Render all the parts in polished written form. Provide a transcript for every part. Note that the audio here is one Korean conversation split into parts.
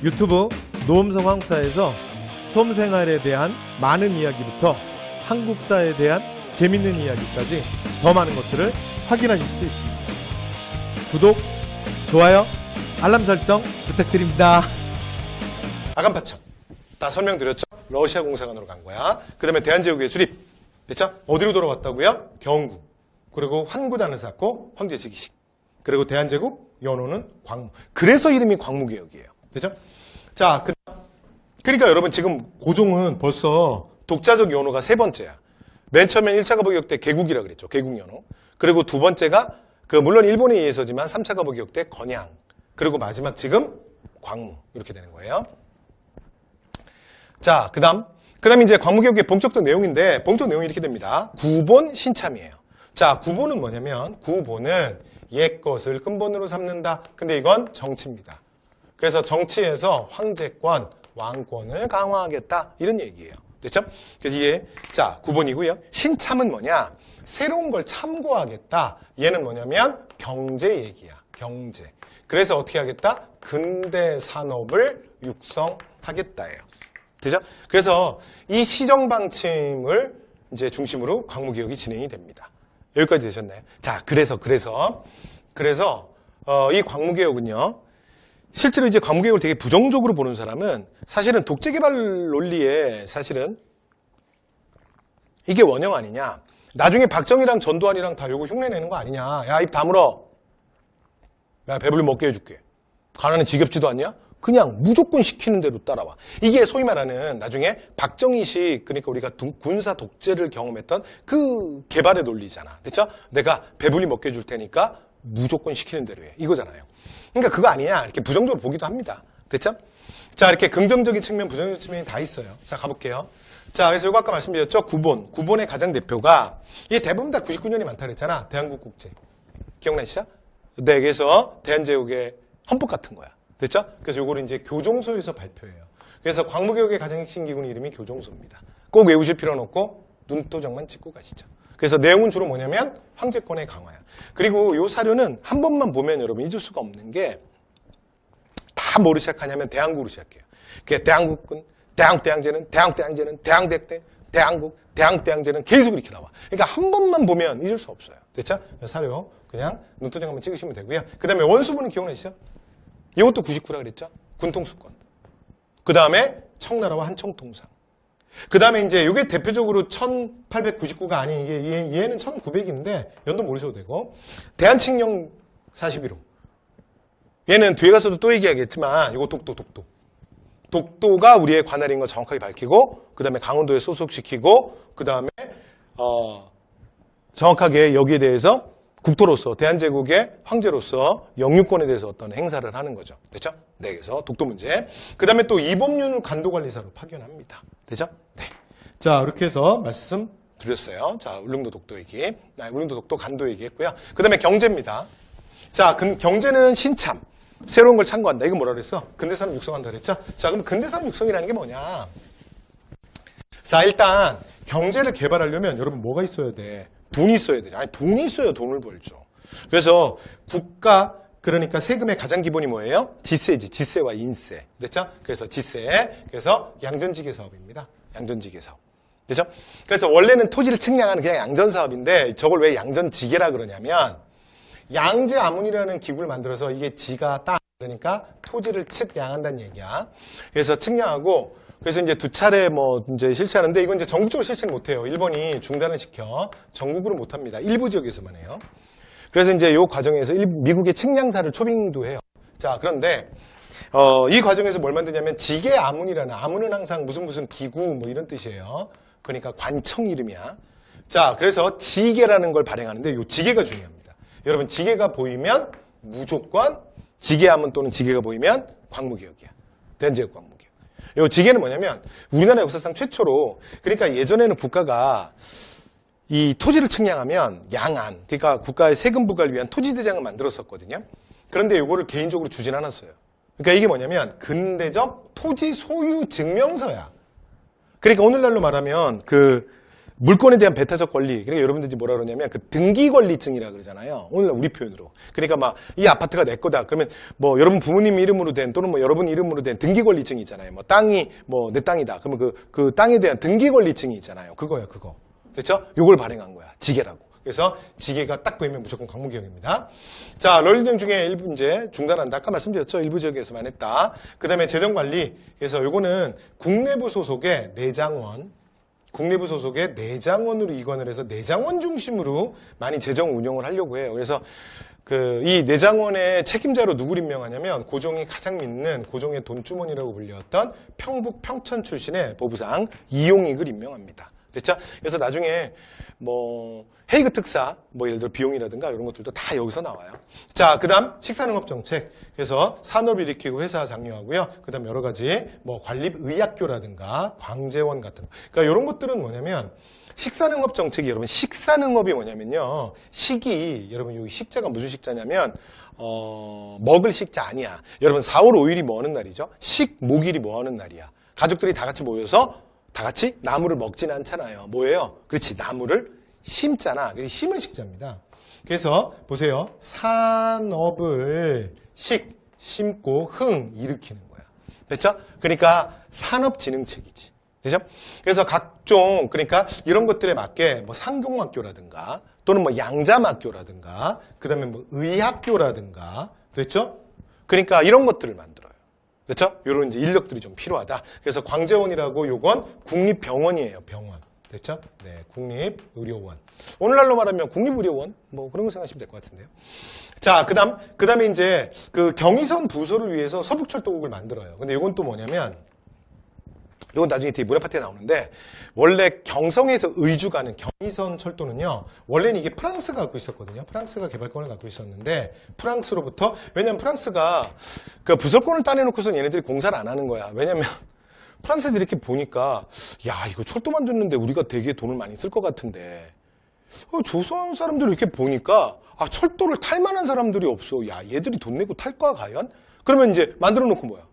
유튜브 노음성황사에서 수험생활에 대한 많은 이야기부터 한국사에 대한 재밌는 이야기까지 더 많은 것들을 확인하실 수 있습니다. 구독, 좋아요, 알람 설정 부탁드립니다. 아간파청 다 설명드렸죠? 러시아 공사관으로 간 거야. 그 다음에 대한제국의 수립 됐죠? 어디로 돌아왔다고요? 경구, 그리고 환구단을 쌓고 황제 즉위식, 그리고 대한제국 연호는 광무. 그래서 이름이 광무개혁이에요. 됐죠? 자, 그러니까 여러분 지금 고종은 벌써 독자적 연호가 세 번째야. 맨 처음엔 1차 가보개혁 때 개국이라 그랬죠. 개국연호. 그리고 두 번째가 물론 일본에 의해서지만 3차 가보개혁 때 건양. 그리고 마지막 지금 광무. 이렇게 되는 거예요. 자, 그 다음 이제 광무개혁의 본격적 내용인데, 본격 내용이 이렇게 됩니다. 구본 신참이에요. 자, 구본은 뭐냐면, 구본은 옛 것을 근본으로 삼는다. 근데 이건 정치입니다. 그래서 정치에서 황제권, 왕권을 강화하겠다. 이런 얘기예요. 됐죠? 그래서 이게, 자, 구본이고요. 신참은 뭐냐? 새로운 걸 참고하겠다. 얘는 뭐냐면, 경제 얘기야. 경제. 그래서 어떻게 하겠다? 근대 산업을 육성하겠다예요. 되죠? 그래서 이 시정방침을 이제 중심으로 광무개혁이 진행이 됩니다. 여기까지 되셨나요? 자, 그래서 이 광무개혁은요, 실제로 이제 광무개혁을 되게 부정적으로 보는 사람은 사실은 독재개발 논리에 사실은 이게 원형 아니냐. 나중에 박정희랑 전두환이랑 다 요거 흉내내는 거 아니냐. 야, 입 다물어. 야, 배불리 먹게 해줄게. 가난은 지겹지도 않냐? 그냥 무조건 시키는 대로 따라와. 이게 소위 말하는 나중에 박정희식, 그러니까 우리가 군사 독재를 경험했던 그 개발의 논리잖아. 됐죠? 내가 배불리 먹게 해줄 테니까 무조건 시키는 대로 해. 이거잖아요. 그러니까 그거 아니냐. 이렇게 부정적으로 보기도 합니다. 됐죠? 자, 이렇게 긍정적인 측면, 부정적인 측면이 다 있어요. 자, 가볼게요. 자, 그래서 이거 아까 말씀드렸죠? 구본의 가장 대표가, 이게 대부분 다 99년이 많다 그랬잖아. 대한국국제. 기억나시죠? 네, 그래서 대한제국의 헌법 같은 거야. 됐죠? 그래서 요거를 이제 교종소에서 발표해요. 그래서 광무개혁의 가장 핵심 기구는 이름이 교종소입니다. 꼭 외우실 필요는 없고 눈도장만 찍고 가시죠. 그래서 내용은 주로 뭐냐면 황제권의 강화야. 그리고 요 사료는 한 번만 보면 여러분 잊을 수가 없는 게, 다 뭐로 시작하냐면 대한국으로 시작해요. 그게 대한국군, 대한국대항제는, 대한국대항제는, 대한국대, 대한국, 대한국대항제는 계속 이렇게 나와. 그러니까 한 번만 보면 잊을 수 없어요. 됐죠? 사료 그냥 눈도장 한번 찍으시면 되고요. 그 다음에 원수부는 기억나시죠? 이것도 99라 그랬죠? 군통수권. 그 다음에 청나라와 한청통상. 그 다음에 이제 이게 대표적으로 1899가 아닌 얘는 1900인데 연도 모르셔도 되고, 대한칙령 41호. 얘는 뒤에 가서도 또 얘기하겠지만 이거 독도가 우리의 관할인 거 정확하게 밝히고, 그 다음에 강원도에 소속시키고, 그 다음에 정확하게 여기에 대해서 국토로서, 대한제국의 황제로서 영유권에 대해서 어떤 행사를 하는 거죠. 됐죠? 네, 그래서 독도 문제. 그 다음에 또 이범윤을 간도관리사로 파견합니다. 되죠? 네. 자, 이렇게 해서 말씀드렸어요. 자, 울릉도 독도 얘기. 울릉도 독도 간도 얘기했고요. 그 다음에 경제입니다. 자, 경제는 신참. 새로운 걸 참고한다. 이거 뭐라 그랬어? 근대산업 육성한다 그랬죠? 자, 그럼 근대산업 육성이라는 게 뭐냐? 자, 일단 경제를 개발하려면 여러분 뭐가 있어야 돼? 돈이 있어야 돼. 아니, 돈이 있어야 돈을 벌죠. 그래서 국가, 그러니까 세금의 가장 기본이 뭐예요? 지세지. 지세와 인세. 됐죠? 그래서 지세. 그래서 양전지계 사업입니다. 양전지계 사업. 됐죠? 그래서 원래는 토지를 측량하는 그냥 양전 사업인데, 저걸 왜 양전지계라 그러냐면, 양제 아문이라는 기구를 만들어서 이게 지가 땅, 그러니까 토지를 측량한다는 얘기야. 그래서 측량하고, 그래서 이제 두 차례 이제 실시하는데, 이건 이제 전국적으로 실시는 못해요. 일본이 중단을 시켜. 전국으로 못합니다. 일부 지역에서만 해요. 그래서 이제 이 과정에서 미국의 측량사를 초빙도 해요. 자, 그런데 이 과정에서 뭘 만드냐면 지계 아문이라는, 아문은 항상 무슨 기구 이런 뜻이에요. 그러니까 관청 이름이야. 자, 그래서 지계라는 걸 발행하는데 이 지계가 중요합니다. 여러분, 지계가 보이면 무조건 지계 아문 또는 지계가 보이면 광무개혁이야. 대한제국 광무개혁. 이 지계는 뭐냐면 우리나라 역사상 최초로, 그러니까 예전에는 국가가 이 토지를 측량하면 양안, 그러니까 국가의 세금 부과를 위한 토지대장을 만들었었거든요. 그런데 이거를 개인적으로 주진 않았어요. 그러니까 이게 뭐냐면 근대적 토지 소유 증명서야. 그러니까 오늘날로 말하면 물건에 대한 배타적 권리. 그러니까 여러분들이 뭐라 그러냐면 그 등기 권리증이라 그러잖아요. 오늘날 우리 표현으로. 그러니까 막 이 아파트가 내 거다. 그러면 뭐 여러분 부모님 이름으로 된 또는 뭐 여러분 이름으로 된 등기 권리증이 있잖아요. 뭐 땅이 뭐 내 땅이다. 그러면 그 땅에 대한 등기 권리증이 있잖아요. 그거야, 그거. 됐죠? 요걸 발행한 거야. 지계라고. 그래서 지계가 딱 보이면 무조건 광무개혁입니다. 자, 롤링 중에 일부 이제 중단한다. 아까 말씀드렸죠. 일부 지역에서만 했다. 그 다음에 재정관리. 그래서 요거는 국내부 소속의 내장원. 국내부 소속의 내장원으로 이관을 해서 내장원 중심으로 많이 재정 운영을 하려고 해요. 그래서 이 내장원의 책임자로 누구를 임명하냐면 고종이 가장 믿는 고종의 돈주머니라고 불렸던 평북 평천 출신의 보부상 이용익을 임명합니다. 됐죠? 그래서 나중에 뭐 헤이그 특사, 뭐 예를 들어 비용이라든가 이런 것들도 다 여기서 나와요. 자, 그다음 식사능업 정책. 그래서 산업을 일으키고 회사 장려하고요. 그다음 여러 가지 뭐 관립의학교라든가 광재원 같은 거. 그러니까 이런 것들은 뭐냐면 식사능업 정책이 여러분 식사능업이 뭐냐면요. 식이 여러분 여기 식자가 무슨 식자냐면 먹을 식자 아니야. 여러분 4월 5일이 뭐 하는 날이죠? 식목일이 뭐 하는 날이야. 가족들이 다 같이 모여서 다 같이 나무를 먹지는 않잖아요. 뭐예요? 그렇지, 나무를 심잖아. 그래서 심을 식자입니다. 그래서 보세요. 산업을 심고 흥 일으키는 거야. 됐죠? 그러니까 산업진흥책이지. 되죠? 그래서 각종 그러니까 이런 것들에 맞게 뭐 상경학교라든가 또는 뭐 양자학교라든가 그다음에 뭐 의학교라든가 됐죠? 그러니까 이런 것들을 만들어요. 그렇죠? 이런 이제 인력들이 좀 필요하다. 그래서 광재원이라고 요건 국립병원이에요. 병원. 됐죠? 네, 국립의료원. 오늘날로 말하면 국립의료원 뭐 그런 거 생각하시면 될 것 같은데요. 자, 그다음에 이제 그 경의선 부서를 위해서 서북철도국을 만들어요. 근데 이건 또 뭐냐면 이건 나중에 뒤에 문화파트에 나오는데 원래 경성에서 의주 가는 경의선 철도는요. 원래는 이게 프랑스가 갖고 있었거든요. 프랑스가 개발권을 갖고 있었는데 프랑스로부터 왜냐면 프랑스가 그 부설권을 따내놓고선 얘네들이 공사를 안 하는 거야. 왜냐면 프랑스들이 이렇게 보니까 야 이거 철도 만드는데 우리가 되게 돈을 많이 쓸 것 같은데 조선 사람들이 이렇게 보니까 아 철도를 탈 만한 사람들이 없어. 야 얘들이 돈 내고 탈까 과연? 그러면 이제 만들어 놓고 뭐야?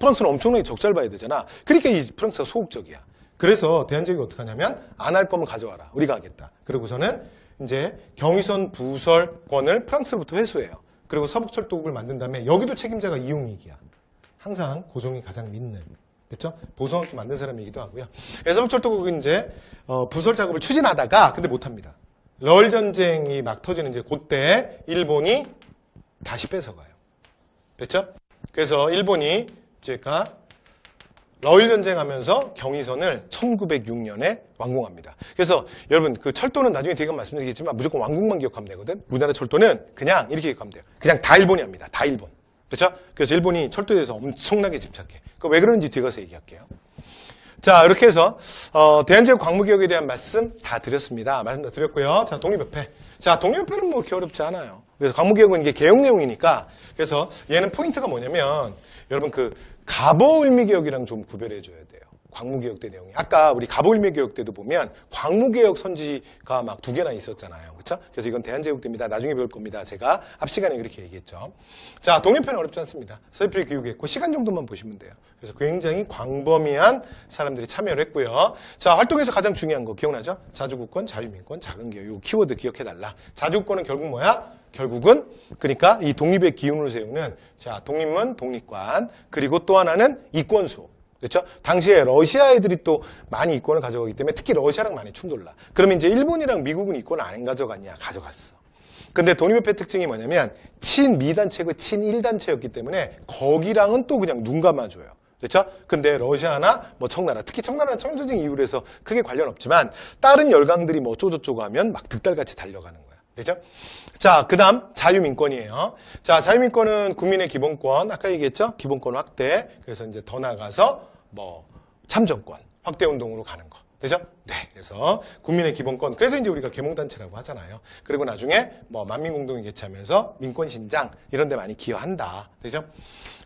프랑스는 엄청나게 적자를 봐야 되잖아. 그러니까 이 프랑스가 소극적이야. 그래서 대한제국이 어떻게 하냐면 안 할 거면 가져와라. 우리가 하겠다. 그러고서는 이제 경의선 부설권을 프랑스로부터 회수해요. 그리고 서북철도국을 만든 다음에 여기도 책임자가 이용익이야. 항상 고종이 가장 믿는. 됐죠? 보성학교 만든 사람이기도 하고요. 서북철도국은 이제 부설 작업을 추진하다가 근데 못합니다. 러일 전쟁이 막 터지는 이제 그때 일본이 다시 뺏어가요. 됐죠? 그래서 일본이 제가 러일 전쟁하면서 경의선을 1906년에 완공합니다. 그래서 여러분 그 철도는 나중에 뒤에 말씀드리겠지만 무조건 완공만 기억하면 되거든. 우리나라 철도는 그냥 이렇게 기억하면 돼요. 그냥 다 일본이 합니다. 다 일본. 그렇죠? 그래서 일본이 철도에 대해서 엄청나게 집착해. 그 왜 그런지 뒤에 가서 얘기할게요. 자, 이렇게 해서 대한제국 광무개혁에 대한 말씀 다 드렸습니다. 말씀 다 드렸고요. 자, 독립협회. 자, 독립협회는 뭐 그렇게 어렵지 않아요. 그래서 광무개혁은 이게 개혁 내용이니까 그래서 얘는 포인트가 뭐냐면 여러분 그 갑오을미개혁이랑 좀 구별해 줘야 돼요. 광무개혁 때 내용이. 아까 우리 갑오을미개혁 때도 보면 광무개혁 선지가 막 2개나 있었잖아요. 그렇죠? 그래서 이건 대한제국 때입니다. 나중에 배울 겁니다. 제가 앞 시간에 그렇게 얘기했죠. 자, 독립회는 어렵지 않습니다. 서희필이 교육했고 시간 정도만 보시면 돼요. 그래서 굉장히 광범위한 사람들이 참여를 했고요. 자, 활동에서 가장 중요한 거 기억나죠? 자주국권, 자유민권, 작은개혁. 이 키워드 기억해달라. 자주국권은 결국 뭐야? 결국은 그러니까 이 독립의 기운을 세우는 자 독립문, 독립관 그리고 또 하나는 이권수. 그렇죠? 당시에 러시아 애들이 또 많이 이권을 가져가기 때문에 특히 러시아랑 많이 충돌나. 그러면 이제 일본이랑 미국은 이권을 안 가져갔냐? 가져갔어. 근데 독립협회 특징이 뭐냐면 친미단체고 친일단체였기 때문에 거기랑은 또 그냥 눈 감아줘요. 그렇죠? 근데 러시아나 뭐 청나라, 특히 청나라는 청일전쟁 이후로 해서 크게 관련 없지만 다른 열강들이 뭐 어쩌고저쩌고 하면 막 득달같이 달려가는 거야. 그렇죠? 자, 그 다음 자유민권이에요. 자, 자유민권은 국민의 기본권, 아까 얘기했죠? 기본권 확대. 그래서 이제 더 나가서 뭐 참정권, 확대운동으로 가는 거. 되죠? 네. 그래서 국민의 기본권. 그래서 이제 우리가 계몽단체라고 하잖아요. 그리고 나중에 뭐 만민공동회 개최하면서 민권신장 이런 데 많이 기여한다. 되죠?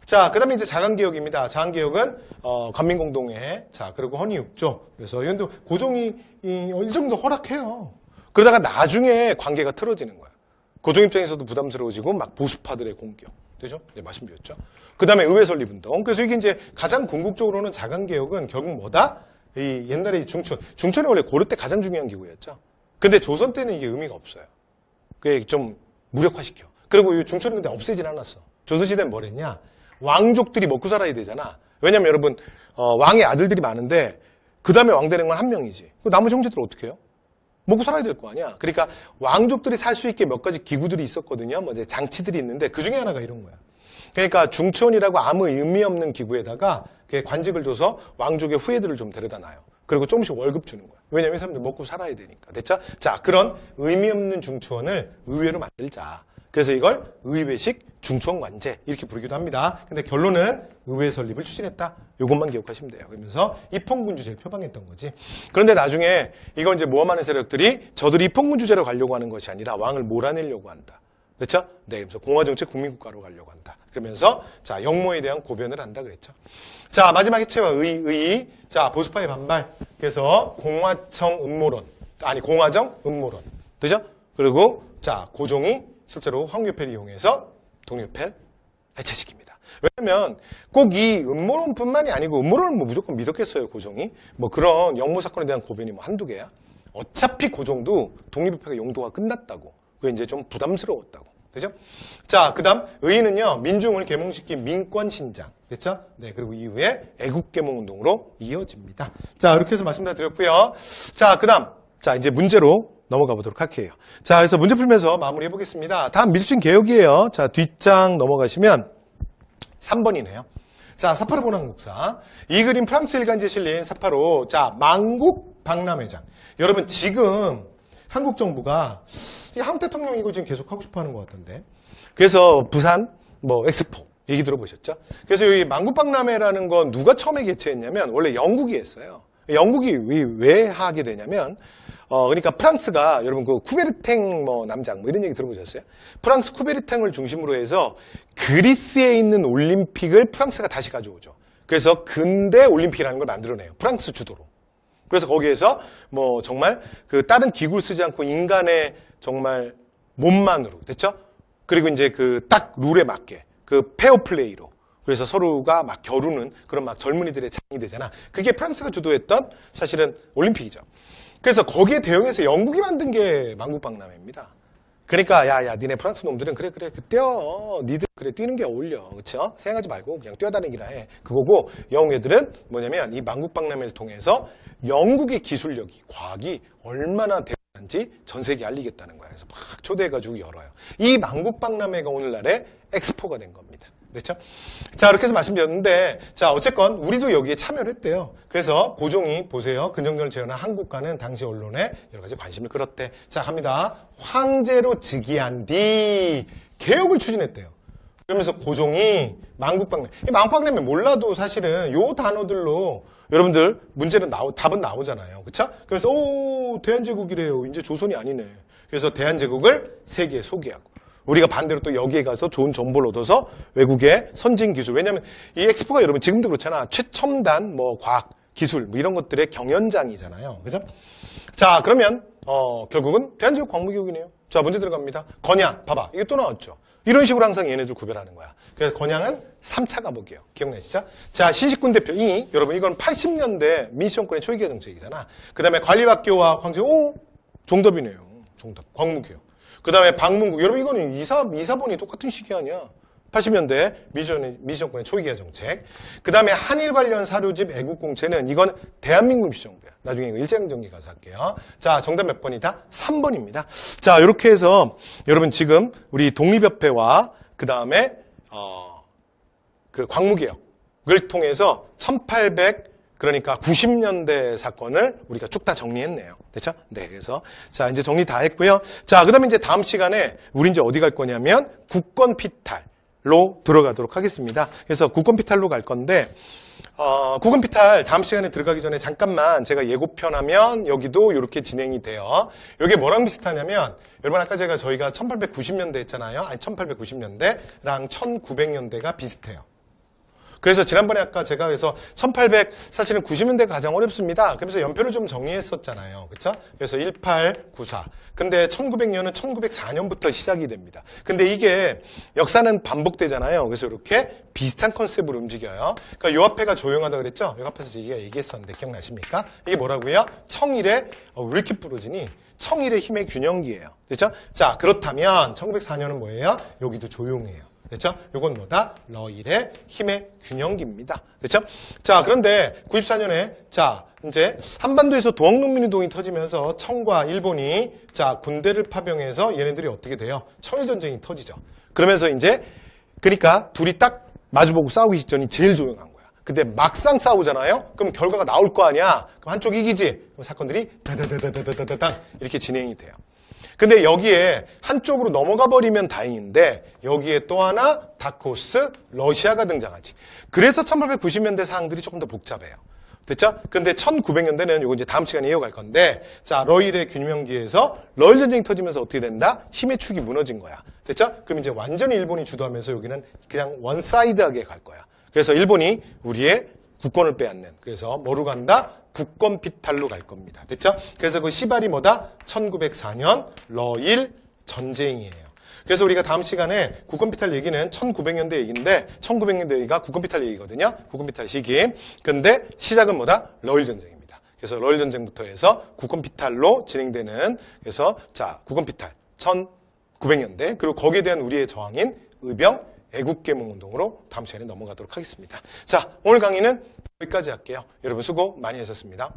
자, 그 다음에 이제 자강개혁입니다. 자강개혁은, 관민공동회. 자, 그리고 헌의육조. 그래서 이런데 고종이 이 정도 허락해요. 그러다가 나중에 관계가 틀어지는 거야. 고종 입장에서도 부담스러워지고 막 보수파들의 공격. 되죠? 네, 말씀드렸죠. 그 다음에 의회 설립운동. 그래서 이게 이제 가장 궁극적으로는 자강개혁은 결국 뭐다? 이 옛날에 중촌이 원래 고려 때 가장 중요한 기구였죠. 근데 조선 때는 이게 의미가 없어요. 그게 좀 무력화시켜. 그리고 이 중촌은 근데 없애진 않았어. 조선시대는 뭘 했냐? 왕족들이 먹고 살아야 되잖아. 왜냐면 여러분, 왕의 아들들이 많은데, 그 다음에 왕 되는 건 한 명이지. 나머지 형제들은 어떻게 해요? 먹고 살아야 될 거 아니야. 그러니까 왕족들이 살 수 있게 몇 가지 기구들이 있었거든요. 뭐 이제 장치들이 있는데, 그 중에 하나가 이런 거야. 그러니까 중촌이라고 아무 의미 없는 기구에다가 관직을 줘서 왕족의 후예들을 좀 데려다 놔요. 그리고 조금씩 월급 주는 거야. 왜냐면 이 사람들 먹고 살아야 되니까. 됐죠? 자, 그런 의미 없는 중추원을 의회로 만들자. 그래서 이걸 의회식 중추원관제 이렇게 부르기도 합니다. 근데 결론은 의회 설립을 추진했다. 이것만 기억하시면 돼요. 그러면서 입헌군주제를 표방했던 거지. 그런데 나중에 이건 이제 모함하는 세력들이 저들이 입헌군주제로 가려고 하는 것이 아니라 왕을 몰아내려고 한다. 그렇죠? 네, 그래서 공화정책 국민국가로 가려고 한다. 그러면서 자 영모에 대한 고변을 한다 그랬죠. 자 마지막 해체와 의의. 자 보수파의 반발. 그래서 공화정 음모론. 되죠? 그리고 자 고종이 실제로 황교패를 이용해서 독립을 해체시킵니다. 왜냐면 꼭 이 음모론뿐만이 아니고 음모론은 뭐 무조건 믿었겠어요 고종이. 뭐 그런 영모 사건에 대한 고변이 뭐 한두 개야. 어차피 고종도 독립협회가 용도가 끝났다고. 그게 이제 좀 부담스러웠다고. 되죠? 자, 그 다음, 의의는요, 민중을 계몽시킨 민권신장. 됐죠? 네, 그리고 이후에 애국계몽운동으로 이어집니다. 자, 이렇게 해서 말씀 다 드렸고요. 자, 그 다음, 자, 이제 문제로 넘어가 보도록 할게요. 자, 그래서 문제 풀면서 마무리 해보겠습니다. 다음 미술신 개혁이에요. 자, 뒷장 넘어가시면 3번이네요. 자, 사파로 본한국사. 이 그림 프랑스 일간지에 실린 사파로. 자, 만국 박람회장. 여러분, 지금 한국 정부가 한국 대통령이 이거 지금 계속 하고 싶어 하는 것 같던데. 그래서 부산 뭐 엑스포 얘기 들어보셨죠? 그래서 이 만국박람회라는 건 누가 처음에 개최했냐면 원래 영국이 했어요. 영국이 왜 하게 되냐면 그러니까 프랑스가 여러분 그 쿠베르탱 뭐 남장 뭐 이런 얘기 들어보셨어요? 프랑스 쿠베르탱을 중심으로 해서 그리스에 있는 올림픽을 프랑스가 다시 가져오죠. 그래서 근대 올림픽이라는 걸 만들어내요. 프랑스 주도로. 그래서 거기에서 뭐 정말 그 다른 기구를 쓰지 않고 인간의 정말 몸만으로 됐죠? 그리고 이제 그 딱 룰에 맞게 그 페어플레이로 그래서 서로가 막 겨루는 그런 막 젊은이들의 장이 되잖아. 그게 프랑스가 주도했던 사실은 올림픽이죠. 그래서 거기에 대응해서 영국이 만든 게 만국박람회입니다. 그러니까 야 니네 프랑스 놈들은 그래 뛰어 니들 그래 뛰는 게 어울려 그렇죠? 생각하지 말고 그냥 뛰어다니기라 해 그거고 영국 애들은 뭐냐면 이 만국박람회를 통해서 영국의 기술력이 과학이 얼마나 대단한지 전 세계에 알리겠다는 거야. 그래서 막 초대해가지고 열어요. 이 만국박람회가 오늘날의 엑스포가 된 겁니다. 그렇죠? 자 이렇게 해서 말씀드렸는데 자 어쨌건 우리도 여기에 참여를 했대요. 그래서 고종이 보세요. 근정전을 재현한 한국과는 당시 언론에 여러 가지 관심을 끌었대. 자 갑니다. 황제로 즉위한 뒤 개혁을 추진했대요. 그러면서 고종이 만국박람회 이 만국박람회 몰라도 사실은 요 단어들로 여러분들 문제는 답은 나오잖아요. 그렇죠? 그래서 대한제국이래요. 이제 조선이 아니네. 그래서 대한제국을 세계에 소개하고 우리가 반대로 또 여기에 가서 좋은 정보를 얻어서 외국의 선진 기술. 왜냐하면 이 엑스포가 여러분 지금도 그렇잖아. 최첨단 뭐 과학, 기술 뭐 이런 것들의 경연장이잖아요. 그죠? 자, 그러면 결국은 대한제국 광무교육이네요. 자, 문제 들어갑니다. 건양, 봐봐. 이게 또 나왔죠. 이런 식으로 항상 얘네들 구별하는 거야. 그래서 건양은 3차 가복이에요. 기억나시죠? 자, 신식군 대표 여러분 이건 80년대 민주정권의 초기화 정책이잖아. 그 다음에 관리학교와 광주, 정답이네요. 정답. 광무교육. 그 다음에 방문국. 여러분 이거는 이사본이 똑같은 시기 아니야. 80년대 민주정권의 초기화 정책. 그 다음에 한일 관련 사료집 애국공채는 이건 대한민국 민주정부야. 나중에 일제강점기 가서 할게요. 자, 정답 몇 번이다? 3번입니다. 자, 이렇게 해서 여러분 지금 우리 독립협회와 그 다음에 그 광무개혁을 통해서 그러니까 90년대 사건을 우리가 쭉 다 정리했네요. 됐죠? 네, 그래서 자 이제 정리 다 했고요. 자, 그다음에 이제 다음 시간에 우리 이제 어디 갈 거냐면 국권 피탈로 들어가도록 하겠습니다. 그래서 국권 피탈로 갈 건데 국권 피탈 다음 시간에 들어가기 전에 잠깐만 제가 예고편하면 여기도 이렇게 진행이 돼요. 이게 뭐랑 비슷하냐면 여러분 아까 저희가 1890년대 했잖아요. 아니 1890년대랑 1900년대가 비슷해요. 그래서 지난번에 아까 제가 그래서 1800 사실은 90년대 가장 어렵습니다. 그래서 연표를 좀 정리했었잖아요. 그렇죠? 그래서 1894. 근데 1900년은 1904년부터 시작이 됩니다. 근데 이게 역사는 반복되잖아요. 그래서 이렇게 비슷한 컨셉으로 움직여요. 그러니까 요 앞에가 조용하다 그랬죠? 요 앞에서 제가 얘기했었는데 기억나십니까? 이게 뭐라고요? 청일의 왜 이렇게 부러지니? 청일의 힘의 균형기예요. 됐죠? 자, 그렇다면 1904년은 뭐예요? 여기도 조용해요. 됐죠? 요건 뭐다? 러일의 힘의 균형기입니다. 됐죠? 자, 그런데 94년에 자, 이제 한반도에서 동학농민운동이 터지면서 청과 일본이 자, 군대를 파병해서 얘네들이 어떻게 돼요? 청일전쟁이 터지죠. 그러면서 이제 그러니까 둘이 딱 마주보고 싸우기 직전이 제일 조용한 거야. 근데 막상 싸우잖아요? 그럼 결과가 나올 거 아니야? 그럼 한쪽이 이기지? 그럼 사건들이 다다다다다다다당 이렇게 진행이 돼요. 근데 여기에 한쪽으로 넘어가 버리면 다행인데 여기에 또 하나 다크호스 러시아가 등장하지. 그래서 1890년대 사항들이 조금 더 복잡해요. 됐죠? 근데 1900년대는 이거 이제 다음 시간에 이어갈 건데 자, 러일의 균형기에서 러일 전쟁이 터지면서 어떻게 된다? 힘의 축이 무너진 거야. 됐죠? 그럼 이제 완전히 일본이 주도하면서 여기는 그냥 원사이드하게 갈 거야. 그래서 일본이 우리의 국권을 빼앗는. 그래서 뭐로 간다? 국권 피탈로 갈 겁니다. 됐죠? 그래서 그 시발이 뭐다? 1904년 러일 전쟁이에요. 그래서 우리가 다음 시간에 국권 피탈 얘기는 1900년대 얘기인데 1900년대 얘기가 국권 피탈 얘기거든요. 국권 피탈 시기. 근데 시작은 뭐다? 러일 전쟁입니다. 그래서 러일 전쟁부터 해서 국권 피탈로 진행되는 그래서 자, 국권 피탈 1900년대 그리고 거기에 대한 우리의 저항인 의병 애국계몽운동으로 다음 시간에 넘어가도록 하겠습니다. 자, 오늘 강의는 여기까지 할게요. 여러분 수고 많이 하셨습니다.